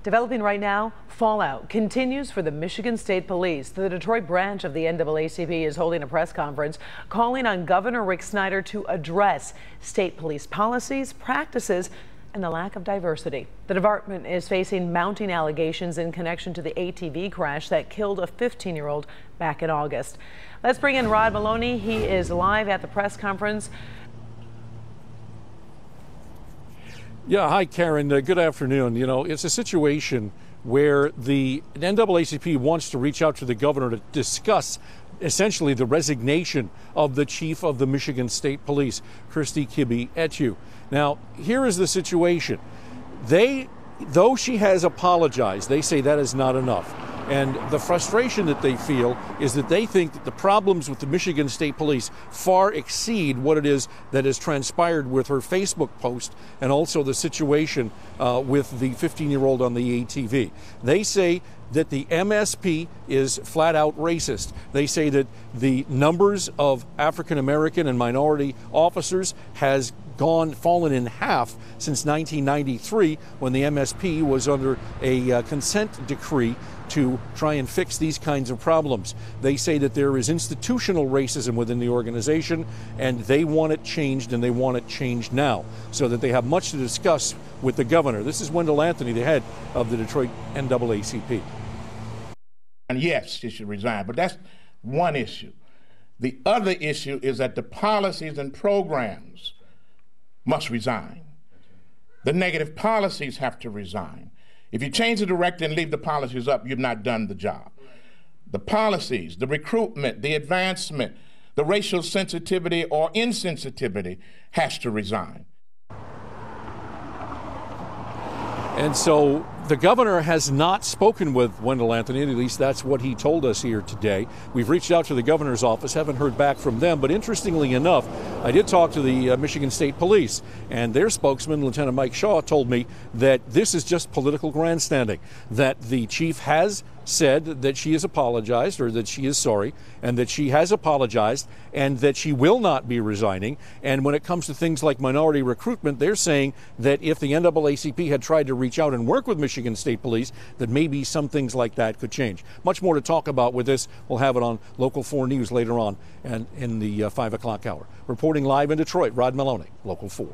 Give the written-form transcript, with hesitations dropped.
Developing right now, fallout continues for the Michigan State Police. The Detroit branch of the NAACP is holding a press conference calling on Governor Rick Snyder to address state police policies, practices, and the lack of diversity. The department is facing mounting allegations in connection to the ATV crash that killed a 15-year-old back in August. Let's bring in Rod Maloney. He is live at the press conference. Yeah, hi, Karen. Good afternoon. You know, it's a situation where the NAACP wants to reach out to the governor to discuss essentially the resignation of the chief of the Michigan State Police, Christy Kibbe-Etu. Now, here is the situation. Though she has apologized, they say that is not enough. And the frustration that they feel is that they think that the problems with the Michigan State Police far exceed what it is that has transpired with her Facebook post and also the situation with the 15-year-old on the ATV. They say that the MSP is flat out racist. They say that the numbers of African American and minority officers has fallen in half since 1993, when the MSP was under a consent decree to try and fix these kinds of problems. They say that there is institutional racism within the organization, and they want it changed, and they want it changed now, so that they have much to discuss with the governor. This is Wendell Anthony, the head of the Detroit NAACP. And yes, she should resign, but that's one issue. The other issue is that the policies and programs must resign. The negative policies have to resign. If you change the director and leave the policies up, you've not done the job. The policies, the recruitment, the advancement, the racial sensitivity or insensitivity has to resign. And so the governor has not spoken with Wendell Anthony, at least that's what he told us here today. We've reached out to the governor's office, haven't heard back from them, but interestingly enough, I did talk to the Michigan State Police, and their spokesman, Lieutenant Mike Shaw, told me that this is just political grandstanding, that the chief has said that she has apologized, or that she is sorry, and that she has apologized, and that she will not be resigning. And when it comes to things like minority recruitment, they're saying that if the NAACP had tried to reach out and work with Michigan State Police, that maybe some things like that could change. Much more to talk about with this. We'll have it on Local 4 News later on and in the 5 o'clock hour. Reporting live in Detroit, Rod Maloney, Local 4.